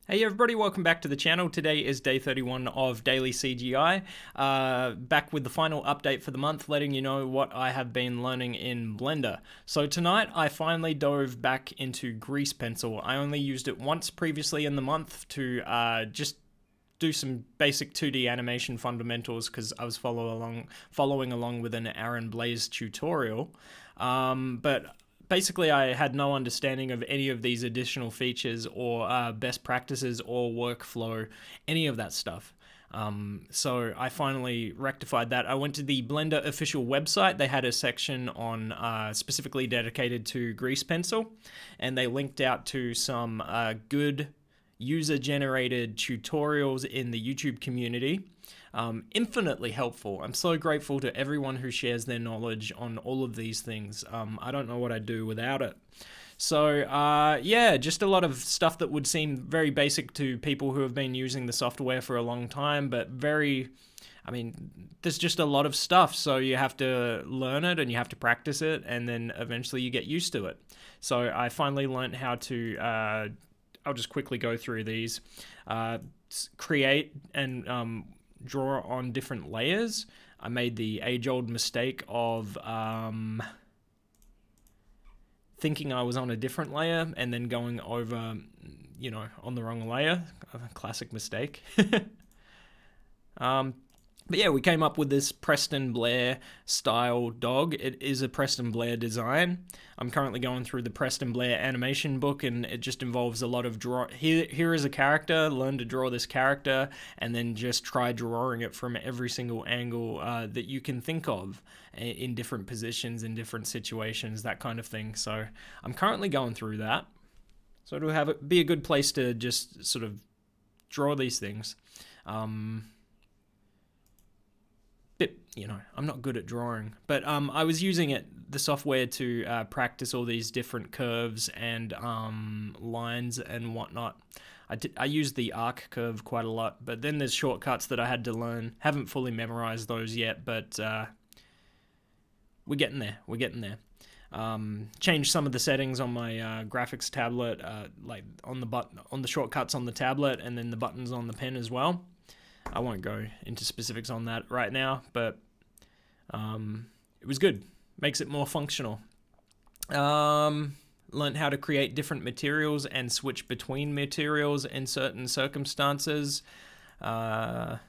Hey everybody, welcome back to the channel. Today is day 31 of daily CGI. Back with the final update for the month, letting you know what I have been learning in Blender. So tonight I finally dove back into Grease Pencil. I only used it once previously in the month to just do some basic 2D animation fundamentals because I was following along with an Aaron Blaze tutorial. But basically I had no understanding of any of these additional features or best practices or workflow, any of that stuff. So I finally rectified that. I went to the Blender official website. They had a section on specifically dedicated to Grease Pencil, and they linked out to some good user-generated tutorials in the YouTube community. Infinitely helpful. I'm so grateful to everyone who shares their knowledge on all of these things. I don't know what I'd do without it. So, yeah, just a lot of stuff that would seem very basic to people who have been using the software for a long time, but there's just a lot of stuff, so you have to learn it and you have to practice it, and then eventually you get used to it. So I finally learned how to, I'll just quickly go through these, create and draw on different layers. I made the age-old mistake of thinking I was on a different layer and then going over, on the wrong layer. A classic mistake. But yeah, we came up with this Preston Blair style dog. It is a Preston Blair design. I'm currently going through the Preston Blair animation book, and it just involves a lot of draw. Here is a character, learn to draw this character, and then just try drawing it from every single angle that you can think of in different positions, in different situations, that kind of thing. So I'm currently going through that. So it'll be a good place to just sort of draw these things. I'm not good at drawing, but I was using the software to practice all these different curves and lines and whatnot. I used the arc curve quite a lot, but then there's shortcuts that I had to learn. Haven't fully memorized those yet, but we're getting there. Changed some of the settings on my graphics tablet, like on the shortcuts on the tablet, and then the buttons on the pen as well. I won't go into specifics on that right now, but it was good. Makes it more functional. Learned how to create different materials and switch between materials in certain circumstances. Kind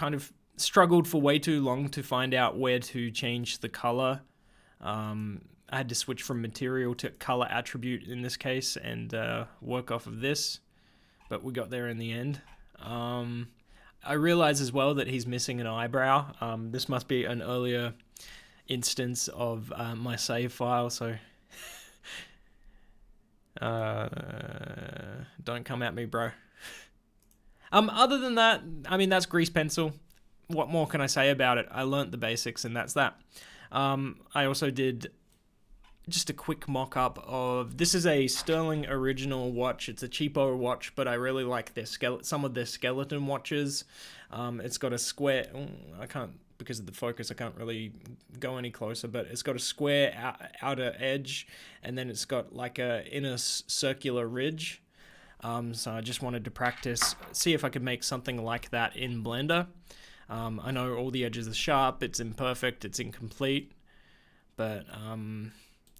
of struggled for way too long to find out where to change the color. I had to switch from material to color attribute in this case and work off of this, but we got there in the end. I realize as well that he's missing an eyebrow. This must be an earlier instance of my save file, so don't come at me, bro. Other than that, that's Grease Pencil. What more can I say about it? I learnt the basics, and that's that. I also did just a quick mock-up of, this is a Sterling original watch. It's a cheapo watch, but I really like some of their skeleton watches. It's got a square, I can't, because of the focus, I can't really go any closer, but it's got a square outer edge, and then it's got like a inner circular ridge. So I just wanted to practice, see if I could make something like that in Blender. I know all the edges are sharp, it's imperfect, it's incomplete, but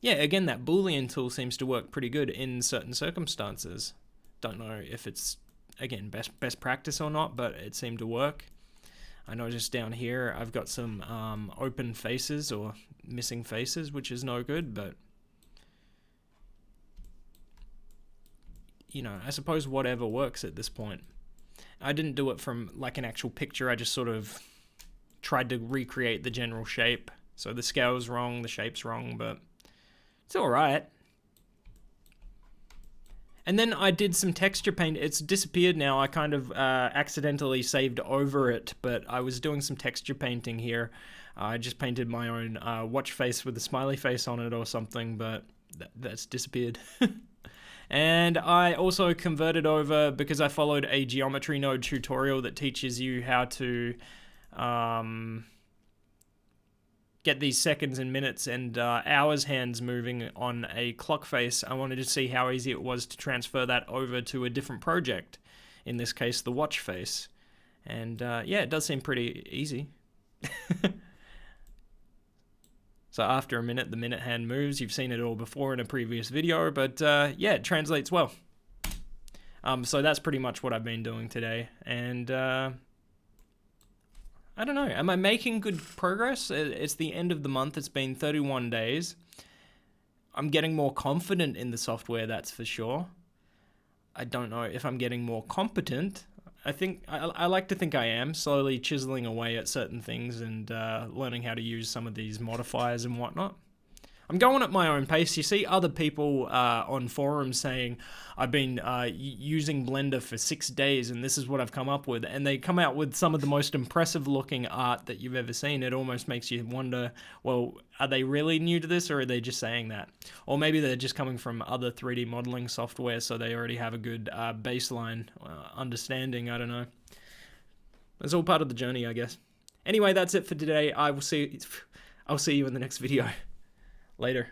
yeah, again, that Boolean tool seems to work pretty good in certain circumstances. Don't know if it's, again, best practice or not, but it seemed to work. I noticed down here I've got some open faces or missing faces, which is no good, but I suppose whatever works at this point. I didn't do it from like an actual picture. I just sort of tried to recreate the general shape. So the scale's wrong, the shape's wrong, but it's alright. And then I did some texture paint. It's disappeared now. I kind of accidentally saved over it, but I was doing some texture painting here. I just painted my own watch face with a smiley face on it or something, but that's disappeared. And I also converted over, because I followed a geometry node tutorial that teaches you how to get these seconds and minutes and hours hands moving on a clock face, I wanted to see how easy it was to transfer that over to a different project, in this case the watch face. And yeah, it does seem pretty easy. So after a minute, the minute hand moves. You've seen it all before in a previous video, but yeah, it translates well. So that's pretty much what I've been doing today. And I don't know, am I making good progress? It's the end of the month. It's been 31 days. I'm getting more confident in the software, that's for sure. I don't know if I'm getting more competent. I like to think I am, slowly chiseling away at certain things and learning how to use some of these modifiers and whatnot. I'm going at my own pace. You see other people on forums saying, I've been using Blender for 6 days and this is what I've come up with. And they come out with some of the most impressive looking art that you've ever seen. It almost makes you wonder, well, are they really new to this or are they just saying that? Or maybe they're just coming from other 3D modeling software, so they already have a good baseline understanding. I don't know. It's all part of the journey, I guess. Anyway, that's it for today. I'll see you in the next video. Later.